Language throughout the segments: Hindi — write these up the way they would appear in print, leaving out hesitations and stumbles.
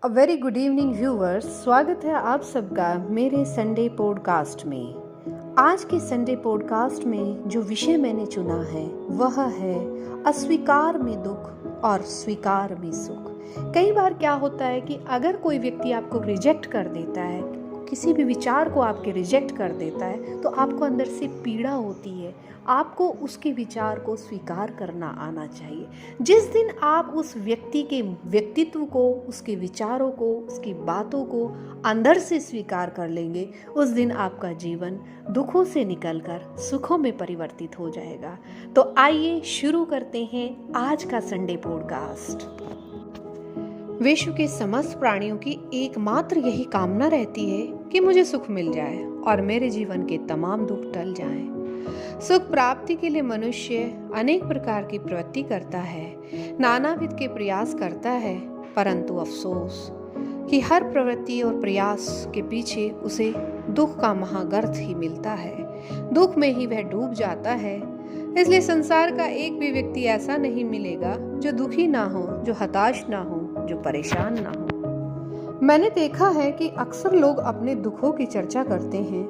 A very good evening viewers, स्वागत है आप सबका मेरे संडे पॉडकास्ट में। आज के संडे पॉडकास्ट में जो विषय मैंने चुना है वह है अस्वीकार में दुख और स्वीकार में सुख। कई बार क्या होता है कि अगर कोई व्यक्ति आपको रिजेक्ट कर देता है, किसी भी विचार को आपके रिजेक्ट कर देता है, तो आपको अंदर से पीड़ा होती है। आपको उसके विचार को स्वीकार करना आना चाहिए। जिस दिन आप उस व्यक्ति के व्यक्तित्व को, उसके विचारों को, उसकी बातों को अंदर से स्वीकार कर लेंगे, उस दिन आपका जीवन दुखों से निकलकर सुखों में परिवर्तित हो जाएगा। तो आइए शुरू करते हैं आज का संडे पॉडकास्ट। विश्व के समस्त प्राणियों की एकमात्र यही कामना रहती है कि मुझे सुख मिल जाए और मेरे जीवन के तमाम दुख टल जाएं। सुख प्राप्ति के लिए मनुष्य अनेक प्रकार की प्रवृत्ति करता है, नानाविध के प्रयास करता है, परंतु अफसोस कि हर प्रवृत्ति और प्रयास के पीछे उसे दुख का महागर्त ही मिलता है। दुख में ही वह डूब जाता है। इसलिए संसार का एक भी व्यक्ति ऐसा नहीं मिलेगा जो दुखी ना हो, जो हताश ना हो, जो परेशान ना हो। मैंने देखा है कि अक्सर लोग अपने दुखों की चर्चा करते हैं,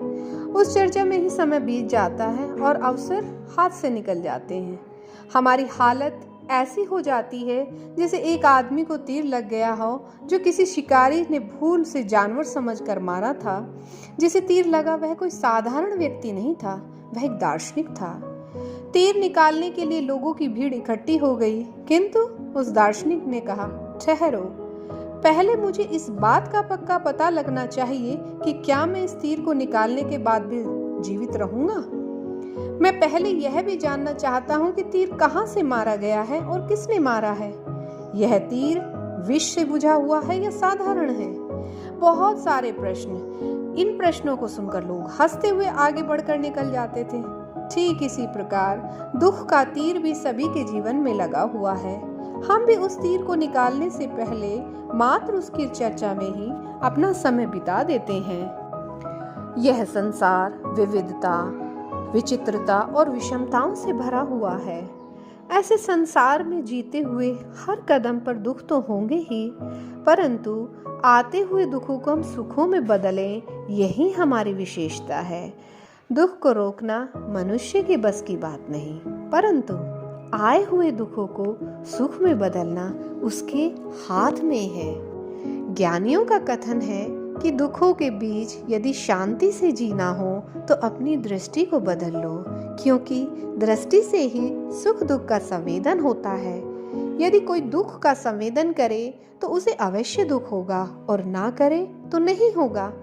उस चर्चा में ही समय बीत जाता है और अवसर हाथ से निकल जाते हैं। हमारी हालत ऐसी हो जाती है जैसे एक आदमी को तीर लग गया हो, जो किसी शिकारी ने भूल से जानवर समझकर मारा था। जिसे तीर लगा वह कोई साधारण व्यक्ति नहीं था, वह एक दार्शनिक था। तीर निकालने के लिए लोगों की भीड़ इकट्ठी हो गई, किंतु उस दार्शनिक ने कहा, ठहरो, पहले मुझे इस बात का पक्का पता लगना चाहिए कि क्या मैं इस तीर को निकालने के बाद भी जीवित रहूंगा। मैं पहले यह भी जानना चाहता हूं कि तीर कहां से मारा गया है और किसने मारा है। यह तीर विष से बुझा हुआ है या साधारण है। बहुत सारे प्रश्न। इन प्रश्नों को सुनकर लोग हंसते हुए आगे बढ़कर निकल जाते थे। ठीक इसी प्रकार दुख का तीर भी सभी के जीवन में लगा हुआ है। हम भी उस तीर को निकालने से पहले मात्र उसकी चर्चा में ही अपना समय बिता देते हैं। यह संसार विविधता, विचित्रता और विषमताओं से भरा हुआ है। ऐसे संसार में जीते हुए हर कदम पर दुख तो होंगे ही, परंतु आते हुए दुखों को हम सुखों में बदलें, यही हमारी विशेषता है। दुख को रोकना मनुष्य के बस की बात नहीं, परंतु आए हुए दुखों को सुख में बदलना उसके हाथ में है। ज्ञानियों का कथन है कि दुखों के बीच यदि शांति से जीना हो तो अपनी दृष्टि को बदल लो, क्योंकि दृष्टि से ही सुख दुख का संवेदन होता है। यदि कोई दुख का संवेदन करे तो उसे अवश्य दुख होगा और ना करे तो नहीं होगा।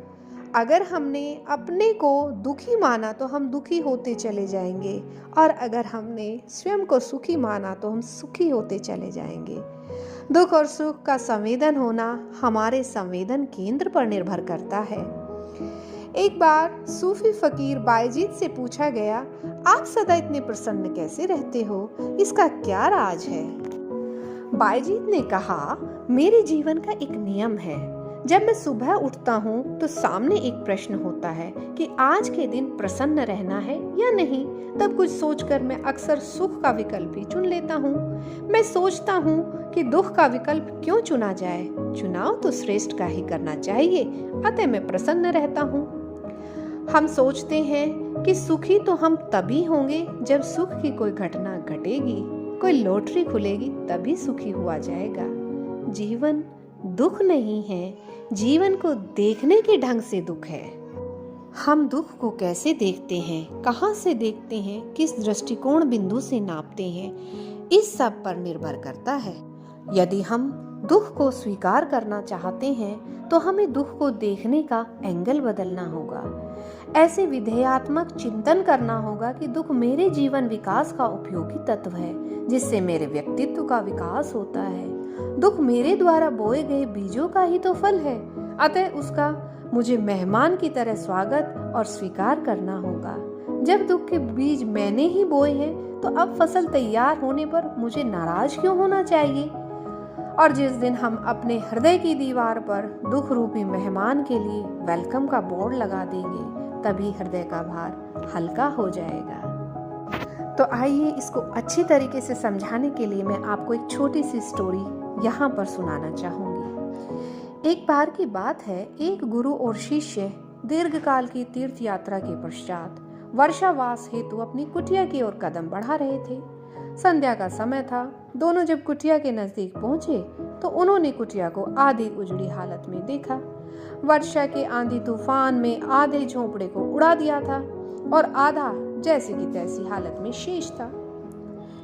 अगर हमने अपने को दुखी माना तो हम दुखी होते चले जाएंगे, और अगर हमने स्वयं को सुखी माना तो हम सुखी होते चले जाएंगे। दुख और सुख का संवेदन होना हमारे संवेदन केंद्र पर निर्भर करता है। एक बार सूफी फकीर बायजीद से पूछा गया, आप सदा इतने प्रसन्न कैसे रहते हो, इसका क्या राज है। बायजीद ने कहा, मेरे जीवन का एक नियम है। जब मैं सुबह उठता हूँ तो सामने एक प्रश्न होता है कि आज के दिन प्रसन्न रहना है या नहीं। तब कुछ सोचकर मैं अक्सर सुख का विकल्प ही चुन लेता हूँ। मैं सोचता हूँ कि दुख का विकल्प क्यों चुना जाए, चुनाव तो श्रेष्ठ का ही करना चाहिए, अतः मैं प्रसन्न रहता हूँ। हम सोचते हैं कि सुखी तो हम तभी होंगे जब सुख की कोई घटना घटेगी, कोई लॉटरी खुलेगी, तभी सुखी हुआ जाएगा। जीवन दुख नहीं है, जीवन को देखने के ढंग से दुख है। हम दुख को कैसे देखते हैं, कहां से देखते हैं, किस दृष्टिकोण बिंदु से नापते हैं, इस सब पर निर्भर करता है। यदि हम दुख को स्वीकार करना चाहते हैं तो हमें दुख को देखने का एंगल बदलना होगा। ऐसे विधेयात्मक चिंतन करना होगा कि दुख मेरे जीवन विकास का उपयोगी तत्व है, जिससे मेरे व्यक्तित्व का विकास होता है। दुख मेरे द्वारा बोए गए बीजों का ही तो फल है, अतः उसका मुझे मेहमान की तरह स्वागत और स्वीकार करना होगा। जब दुख के बीज मैंने ही बोए हैं तो अब फसल तैयार होने पर मुझे नाराज क्यों होना चाहिए। और जिस दिन हम अपने हृदय की दीवार पर दुख रूपी मेहमान के लिए वेलकम का बोर्ड लगा देंगे, तभी हृदय का भार हल्का हो जाएगा। तो आइए इसको अच्छी तरीके से समझाने के लिए मैं आपको एक छोटी सी स्टोरी यहाँ पर सुनाना चाहूँगी। एक बार की बात है, एक गुरु और शिष्य दीर्घकाल की तीर्थ यात्रा के पश्चात वर्षावास हेतु अपनी कुटिया की ओर कदम बढ़ा रहे थे। संध्या का समय था। दोनों जब कुटिया के नजदीक पहुंचे तो उन्होंने कुटिया को आधी उजड़ी हालत में देखा। वर्षा के आंधी तूफान में आधे झोंपड़े को उड़ा दिया था और आधा जैसे की तैसी हालत में शेष था।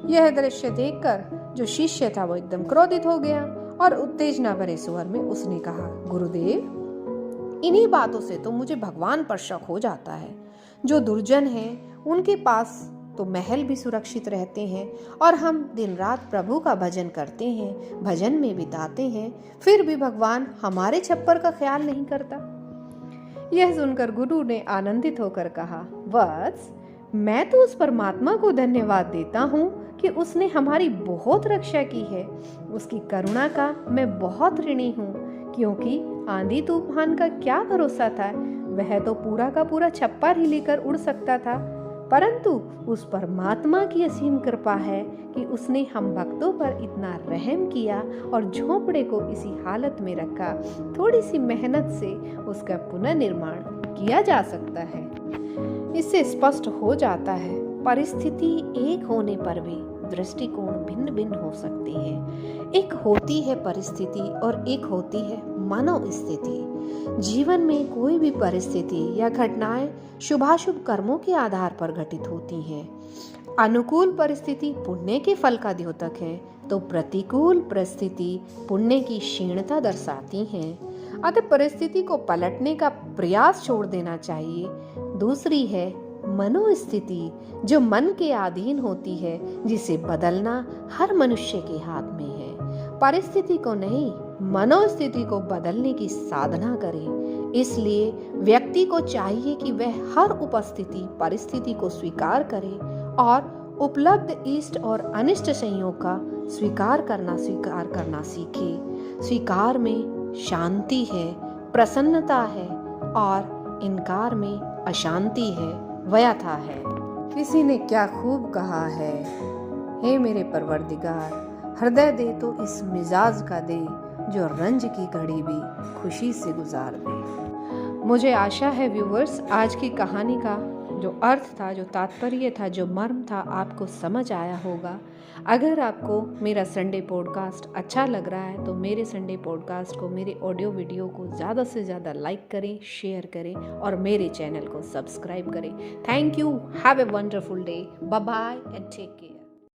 यह दृश्य देखकर जो शिष्य था वो एकदम क्रोधित हो गया और उत्तेजना भरे स्वर में उसने कहा, गुरुदेव, इन्हीं बातों से तो मुझे भगवान पर शक हो जाता है। जो दुर्जन हैं उनके पास तो महल भी सुरक्षित रहते हैं और हम दिन रात प्रभु का भजन करते हैं, भजन में बिताते हैं, फिर भी भगवान हमारे छप्पर का ख्याल नहीं करता। यह सुनकर गुरु ने आनंदित होकर कहा, वत्स, मैं तो उस परमात्मा को धन्यवाद देता हूँ कि उसने हमारी बहुत रक्षा की है। उसकी करुणा का मैं बहुत ऋणी हूँ, क्योंकि आंधी तूफान का क्या भरोसा था। वह तो पूरा का पूरा छप्पर ही लेकर उड़ सकता था, परंतु उस परमात्मा की असीम कृपा है कि उसने हम भक्तों पर इतना रहम किया और झोंपड़े को इसी हालत में रखा। थोड़ी सी मेहनत से उसका पुनर्निर्माण किया जा सकता है। इससे स्पष्ट हो जाता है, परिस्थिति एक होने पर भी दृष्टिकोण भिन्न भिन्न हो सकती है। एक होती है परिस्थिति और एक होती है मनोस्थिति। जीवन में कोई भी परिस्थिति या घटनाएं शुभाशुभ कर्मों के आधार पर घटित होती हैं। अनुकूल परिस्थिति पुण्य के फल का द्योतक है, तो प्रतिकूल परिस्थिति पुण्य की क्षीणता दर्शाती हैं। अतः परिस्थिति को पलटने का प्रयास छोड़ देना चाहिए। दूसरी है मनोस्थिति, जो मन के अधीन होती है, जिसे बदलना हर मनुष्य के हाथ में है। परिस्थिति को नहीं, मनोस्थिति को बदलने की साधना करें। इसलिए व्यक्ति को चाहिए कि वह हर उपस्थिति परिस्थिति को स्वीकार करे और उपलब्ध इष्ट और अनिष्ट संयोग का स्वीकार करना सीखे। स्वीकार में शांति है, प्रसन्नता है और इनकार में अशांति है, व्यथा है। किसी ने क्या खूब कहा है, हे मेरे परवरदिगार, हृदय दे तो इस मिजाज का दे, जो रंज की घड़ी भी खुशी से गुजार दे। मुझे आशा है व्यूवर्स, आज की कहानी का जो अर्थ था, जो तात्पर्य था, जो मर्म था, आपको समझ आया होगा। अगर आपको मेरा संडे पॉडकास्ट अच्छा लग रहा है तो मेरे संडे पॉडकास्ट को, मेरे ऑडियो वीडियो को ज़्यादा से ज़्यादा लाइक करें, शेयर करें और मेरे चैनल को सब्सक्राइब करें। Thank you, have a wonderful day, bye bye and take care.